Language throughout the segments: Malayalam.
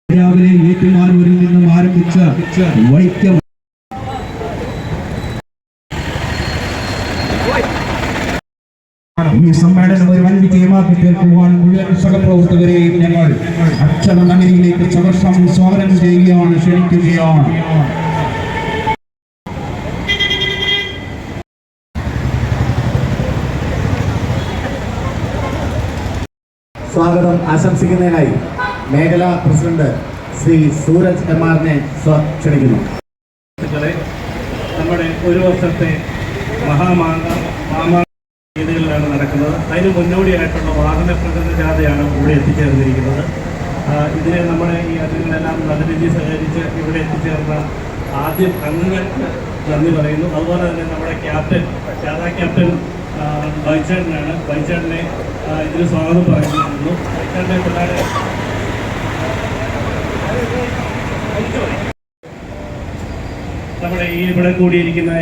രാവിലെ ഏറ്റുമാനൂരിൽ നിന്നും ആരംഭിച്ച വൈക്കം ഈ സമ്മേളനം ഒരു വൻ വിജയമാക്കി തീർക്കുവാൻ മുഴുവൻ സഹപ്രവർത്തകരെയും ഞങ്ങൾ അക്ഷര നഗരിയിലേക്ക് സ്വാഗതം ചെയ്യുകയാണ്, ക്ഷണിക്കുകയാണ്. സ്വാഗതം ആശംസിക്കുന്നതിനായി മേഖലാ പ്രസിഡന്റ് ശ്രീ സൂരജ് എം.ആറിനെ ക്ഷണിക്കുന്നു. നമ്മുടെ ഒരു വർഷത്തെ രീതികളിലാണ് നടക്കുന്നത്. അതിന് മുന്നോടിയായിട്ടുള്ള വാഹന പ്രകടന ജാഥയാണ് ഇവിടെ എത്തിച്ചേർന്നിരിക്കുന്നത്. ഇതിനെ നമ്മുടെ ഈ അംഗങ്ങളെല്ലാം നല്ല രീതിയിൽ സഹകരിച്ച് ഇവിടെ എത്തിച്ചേർന്ന ആദ്യം അംഗങ്ങൾക്ക് നന്ദി പറയുന്നു. അതുപോലെ തന്നെ നമ്മുടെ ക്യാപ്റ്റൻ ജാഥാ ക്യാപ്റ്റൻ ബൈച്ചേട്ടനാണ്. ബൈച്ചേട്ടനെ ഇതിന് സ്വാഗതം പറയുന്നു. ബൈച്ചേട്ടനെ പിള്ളേരെ നമ്മുടെ ഈ ഇവിടെ കൂടിയിരിക്കുന്ന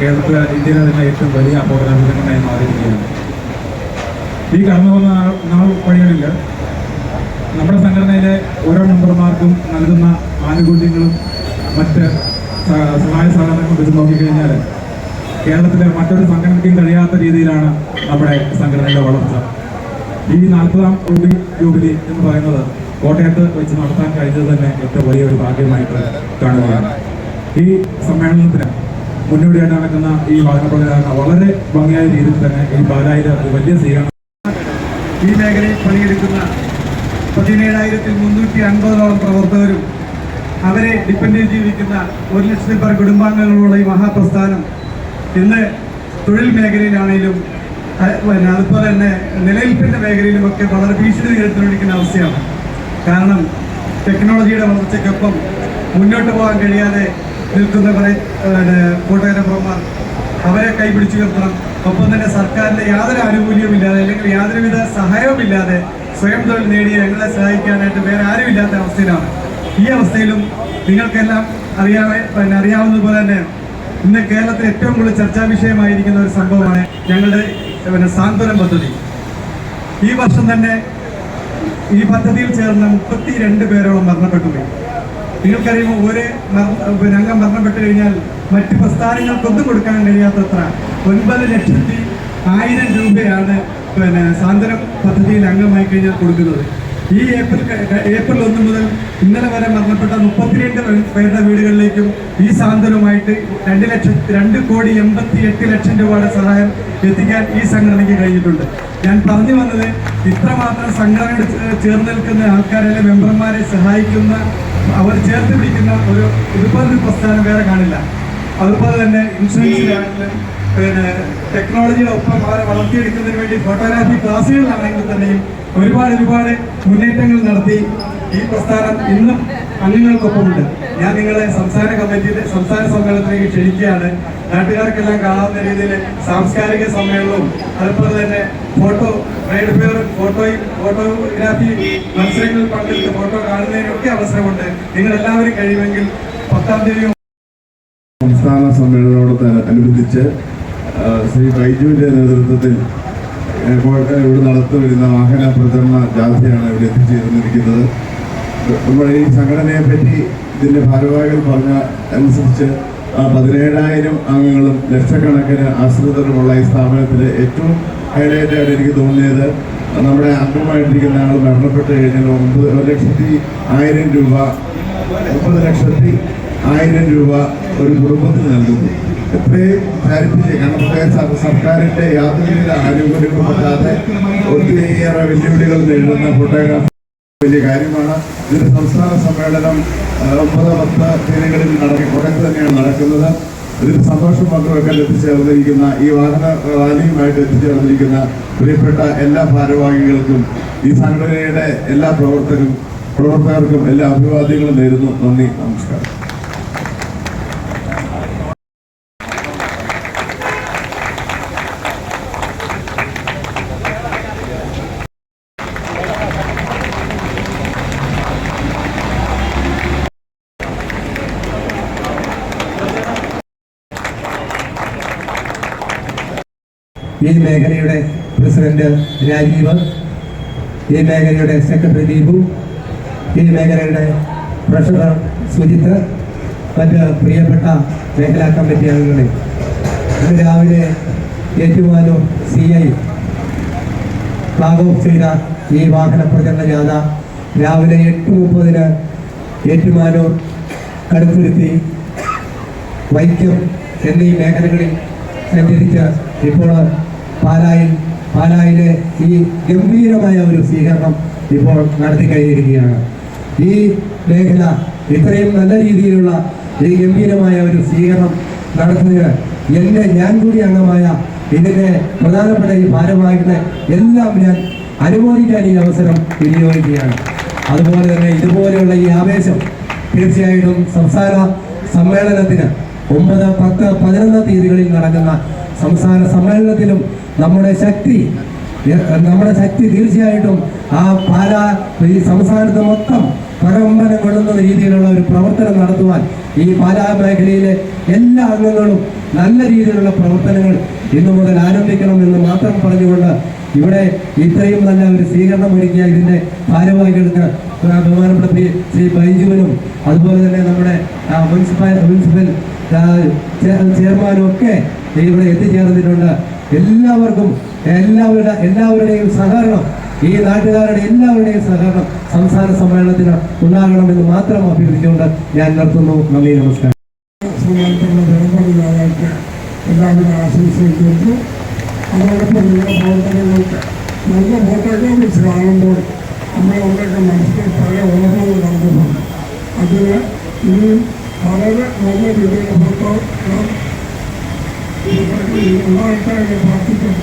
കേരളത്തിലെ ഇന്ത്യയിലെ തന്നെ ഏറ്റവും വലിയ അപകടമായി മാറിയിരിക്കുകയാണ്. ഈ കടന്നു പോകുന്ന നാൾ വഴികളിൽ നമ്മുടെ സംഘടനയിലെ ഓരോ മെമ്പർമാർക്കും നൽകുന്ന ആനുകൂല്യങ്ങളും മറ്റ് സഹായ സഹകരണങ്ങളും വെച്ച് നോക്കിക്കഴിഞ്ഞാൽ കേരളത്തിലെ മറ്റൊരു സംഘടനയ്ക്കും കഴിയാത്ത രീതിയിലാണ് നമ്മുടെ സംഘടനയുടെ വളർച്ച. ഈ 40ാം ജൂബിലി എന്ന് പറയുന്നത് കോട്ടയത്ത് വെച്ച് നടത്താൻ കഴിഞ്ഞത് തന്നെ ഏറ്റവും വലിയൊരു ഭാഗ്യമായിട്ട് കാണുകയാണ്. ഈ സമ്മേളനത്തിന് മുന്നോടിയായിട്ട് നടക്കുന്ന ഈ വാഹന പ്രചാരണം വളരെ ഭംഗിയായ രീതിയിൽ തന്നെ ഈ പാലായിൽ വലിയ സ്വീകരണം. ഈ മേഖലയിൽ പണിയെടുക്കുന്ന 17,350 പ്രവർത്തകരും അവരെ ഡിപ്പെൻഡ് ചെയ്ത് ജീവിക്കുന്ന 1,00,000 കുടുംബാംഗങ്ങളുള്ള ഈ മഹാപ്രസ്ഥാനം ഇന്ന് തൊഴിൽ മേഖലയിലാണെങ്കിലും അതുപോലെ തന്നെ നിലനിൽപ്പിൻ്റെ മേഖലയിലുമൊക്കെ വളരെ ഭീഷണി നേരിട്ടുകൊണ്ടിരിക്കുന്ന അവസ്ഥയാണ്. കാരണം ടെക്നോളജിയുടെ വളർച്ചയ്ക്കൊപ്പം മുന്നോട്ട് പോകാൻ കഴിയാതെ നിൽക്കുന്ന കുറേ ഫോട്ടോഗ്രാഫർമാർ, അവരെ കൈപിടിച്ചു നിർത്തണം. ഒപ്പം തന്നെ സർക്കാരിൻ്റെ യാതൊരു ആനുകൂല്യവുമില്ലാതെ അല്ലെങ്കിൽ യാതൊരുവിധ സഹായവുമില്ലാതെ സ്വയം തൊഴിൽ നേടി ഞങ്ങളെ സഹായിക്കാനായിട്ട് വേറെ ആരുമില്ലാത്ത അവസ്ഥയിലാണ്. ഈ അവസ്ഥയിലും നിങ്ങൾക്കെല്ലാം അറിയാവുന്നതുപോലെ തന്നെ ഇന്ന് കേരളത്തിൽ ഏറ്റവും കൂടുതൽ ചർച്ചാ വിഷയമായിരിക്കുന്ന ഒരു സംഭവമാണ് ഞങ്ങളുടെ സാന്ത്വനം പദ്ധതി. ഈ വർഷം തന്നെ ഈ പദ്ധതിയിൽ ചേർന്ന 32 പേരോളം മരണപ്പെട്ടുപോയി. നിങ്ങൾക്കറിയുമ്പോൾ ഒരു അംഗം മരണപ്പെട്ടു കഴിഞ്ഞാൽ മറ്റ് പ്രസ്ഥാനങ്ങൾക്കൊന്നും കൊടുക്കാൻ കഴിയാത്തത്ര 9,00,000 രൂപയാണ് സാന്ത്വനം പദ്ധതിയിൽ അംഗമായി കഴിഞ്ഞാൽ കൊടുക്കുന്നത്. ഈ ഏപ്രിൽ 1 മുതൽ ഇന്നലെ വരെ മരണപ്പെട്ട 32 പേരുടെ വീടുകളിലേക്കും ഈ സാന്ത്വനവുമായിട്ട് 2,88,00,000 രൂപയുടെ സഹായം എത്തിക്കാൻ ഈ സംഘടനയ്ക്ക് കഴിഞ്ഞിട്ടുണ്ട്. ഞാൻ പറഞ്ഞു വന്നത് ഇത്രമാത്രം സംഘടന ചേർന്ന് നിൽക്കുന്ന ആൾക്കാരെ, മെമ്പർമാരെ സഹായിക്കുന്ന, അവർ ചേർത്ത് പിടിക്കുന്ന ഇതുപോലൊരു പ്രസ്ഥാനം വേറെ കാണില്ല. അതുപോലെ തന്നെ ഇൻഷുറൻസിലാണെങ്കിലും ടെക്നോളജിയുടെ ഒപ്പം അവരെ വളർത്തിയെടുക്കുന്നതിന് വേണ്ടി ഫോട്ടോഗ്രാഫി ക്ലാസ്സുകളിലാണെങ്കിൽ തന്നെയും ഒരുപാട് മുന്നേറ്റങ്ങൾ നടത്തി ഈ പ്രസ്ഥാനം ഇന്നും അംഗങ്ങൾക്കൊപ്പമുണ്ട്. ഞാൻ നിങ്ങളെ സംസ്ഥാന സമ്മേളനത്തിലേക്ക് ക്ഷണിക്കുകയാണ്. നാട്ടുകാർക്കെല്ലാം കാണാവുന്ന രീതിയിൽ സാംസ്കാരിക സമ്മേളനവും അതുപോലെ തന്നെ ഫോട്ടോഗ്രാഫി മത്സരങ്ങളിൽ പങ്കെടുത്ത് ഫോട്ടോ കാണുന്നതിനൊക്കെ അവസരമുണ്ട്. നിങ്ങൾ എല്ലാവരും കഴിയുമെങ്കിൽ 10-ാം തീയതി സംസ്ഥാന സമ്മേളനത്തോട് അനുബന്ധിച്ച് ശ്രീ ബൈജുവിന്റെ നേതൃത്വത്തിൽ ഇവിടെ നടത്തിവരുന്ന വാഹന പ്രചരണ ജാഥയാണ് ഇവിടെ എത്തിച്ചേർന്നിരിക്കുന്നത്. നമ്മുടെ ഈ സംഘടനയെ പറ്റി ഇതിന്റെ ഭാരവാഹികൾ പറഞ്ഞ അനുസരിച്ച് 17,000 അംഗങ്ങളും ലക്ഷക്കണക്കിന് ആശ്രിതരുമുള്ള ഈ സ്ഥാപനത്തിൽ ഏറ്റവും ഹൈലൈറ്റായിട്ട് എനിക്ക് തോന്നിയത് നമ്മുടെ അംഗമായിട്ടിരിക്കുന്ന ആൾ മരണപ്പെട്ട് കഴിഞ്ഞാൽ 9,100,000 രൂപ 30,100,000 രൂപ ഒരു കുടുംബത്തിന് നൽകുന്നു. എത്രയും ചാരിറ്റി, കാരണം സർക്കാരിൻ്റെ യാതൊരുവിധ ആനുകൂല്യങ്ങളും പറ്റാതെ ഒത്തിരിയേറെ വെല്ലുവിളികൾ നേരിടുന്ന ഫോട്ടോഗ്രാഫി വലിയ കാര്യമാണ്. ഇതിന്റെ സംസ്ഥാന സമ്മേളനം 9-10 തീയതികളിൽ കോട്ടയത്ത് തന്നെയാണ് നടക്കുന്നത്. ഇതിന് സന്തോഷം പങ്കുവെക്കാൻ എത്തിച്ചേർന്നിരിക്കുന്ന ഈ വാഹന റാലിയുമായിട്ട് എത്തിച്ചേർന്നിരിക്കുന്ന പ്രിയപ്പെട്ട എല്ലാ ഭാരവാഹികൾക്കും ഈ സംഘടനയുടെ എല്ലാ പ്രവർത്തകർക്കും എല്ലാ അഭിവാദ്യങ്ങളും നേരുന്നു. നന്ദി, നമസ്കാരം. ഈ മേഖലയുടെ പ്രസിഡന്റ് രാജീവ്, ഈ മേഖലയുടെ സെക്രട്ടറി ദീപു, ഈ മേഖലയുടെ ട്രഷറർ സുജിത്ത്, മറ്റ് പ്രിയപ്പെട്ട മേഖലാ കമ്മിറ്റി അംഗങ്ങളെ, ഇന്ന് രാവിലെ ഏറ്റുമാനൂർ CI ഫ്ലാഗ് ഓഫ് ചെയ്ത ഈ വാഹന പ്രചരണ ജാഥ രാവിലെ 8:30 ഏറ്റുമാനൂർ, കടുത്തുരുത്തി, വൈക്കം എന്നീ മേഖലകളിൽ സഞ്ചരിച്ച് ഇപ്പോൾ പാലായിലെ ഈ ഗംഭീരമായ ഒരു സ്വീകരണം ഇപ്പോൾ നടത്തി കഴിഞ്ഞിരിക്കുകയാണ്. ഈ മേഖല ഇത്രയും നല്ല രീതിയിലുള്ള ഈ ഗംഭീരമായ ഒരു സ്വീകരണം നടത്തുന്നതിന് ഞാൻ കൂടി അംഗമായ ഇതിൻ്റെ പ്രധാനപ്പെട്ട ഈ ഭാരവാഹികളെ എല്ലാം ഞാൻ അനുമോദിക്കാൻ ഈ അവസരം വിനിയോഗിക്കുകയാണ്. അതുപോലെ തന്നെ ഇതുപോലെയുള്ള ഈ ആവേശം തീർച്ചയായിട്ടും സംസ്ഥാന സമ്മേളനത്തിന് 9, 10, 11 തീയതികളിൽ നടക്കുന്ന സംസ്ഥാന സമ്മേളനത്തിലും നമ്മുടെ ശക്തി തീർച്ചയായിട്ടും ഈ സംസ്ഥാനത്ത് മൊത്തം പ്രകമ്പനം കൊള്ളുന്ന രീതിയിലുള്ള ഒരു പ്രവർത്തനം നടത്തുവാൻ ഈ പാലാ മേഖലയിലെ എല്ലാ അംഗങ്ങളും നല്ല രീതിയിലുള്ള പ്രവർത്തനങ്ങൾ ഇന്നു മുതൽ ആരംഭിക്കണമെന്ന് മാത്രം പറഞ്ഞുകൊണ്ട് ഇവിടെ ഇത്രയും നല്ല ഒരു സ്വീകരണം ഒരുക്കിയ ഇതിൻ്റെ ഭാരവാഹികൾക്ക് ബഹുമാനപ്പെട്ട ശ്രീ ബൈജുവിനും അതുപോലെ തന്നെ നമ്മുടെ മുനിസിപ്പൽ ചെയർമാനും ഒക്കെ ഇവിടെ എത്തിച്ചേർന്നിട്ടുണ്ട്. എല്ലാവരുടെയും സഹകരണം, ഈ നാട്ടുകാരുടെ എല്ലാവരുടെയും സഹകരണം സംസ്ഥാന സമ്മേളനത്തിന് ഉണ്ടാകണമെന്ന് മാത്രം അഭ്യർത്ഥിച്ചുകൊണ്ട് ഞാൻ നിർത്തുന്നു. നന്ദി, നമസ്കാരം. എല്ലാവിധ ആശംസിക്കുന്നു. അതോടൊപ്പം നിങ്ങളുടെ പ്രവർത്തനങ്ങൾക്ക് നല്ല ഫോട്ടോഗ്രാഫീസ് കാണുമ്പോൾ നമ്മുടെയൊക്കെ മനസ്സിൽ പല ഓർമ്മകൾ നടക്കുന്നുണ്ട്. അതിന് ഇനിയും വളരെ നല്ല രീതിയിലുള്ള ഫോട്ടോഗ്രാഫ് ഉണ്ടാകട്ടെ എന്ന് പ്രാർത്ഥിക്കും.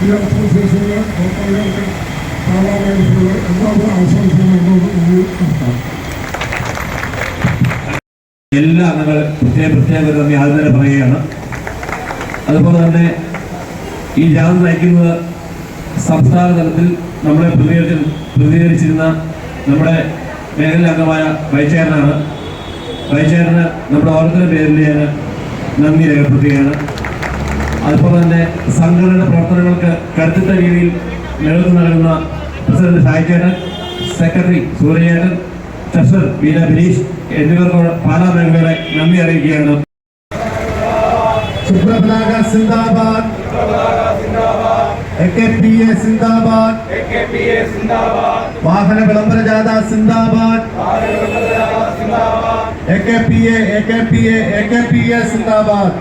ഈ അസോസിയേഷനിലെ ഫോട്ടോഗ്രാഫി കാണാനായിട്ടുള്ള എല്ലാവരും ആശംസിക്കുന്നതോട് നടത്താം. എല്ലാ അംഗങ്ങളും പ്രത്യേക നന്ദി ആദ്യം തന്നെ പറയുകയാണ്. അതുപോലെ തന്നെ ഈ ജാഥ നയിക്കുന്നത് സംസ്ഥാന തലത്തിൽ നമ്മളെ പ്രതിനിധീകരിച്ചിരുന്ന നമ്മുടെ മേഖല അംഗമായ വൈസ് ചെയർമാനാണ്. വൈസ് ചെയറിന് നമ്മുടെ ഓരോരുത്തരുടെ പേരിൽ ഞാൻ നന്ദി രേഖപ്പെടുത്തുകയാണ്. അതുപോലെ തന്നെ സംഘടനയുടെ പ്രവർത്തനങ്ങൾക്ക് കരുത്തുറ്റ രീതിയിൽ നേതൃത്വം നൽകുന്ന പ്രസിഡന്റ് ഷായിച്ചേട്ടൻ, സെക്രട്ടറി സൂര്യചേട്ടൻ, ട്രഷറർ വീര ബിനീഷ് എന്നിവർക്ക് പാലാ മേഖലയുടെ നന്ദി അറിയിക്കുകയാണ്. ശുഭ്രപതാക സിന്ദാബാദ്, AKPA സിന്ദാബാദ്, വാഹന വിളംബര ജാഥ സിന്ദാബാദ്, AKPA സിന്ദാബാദ്.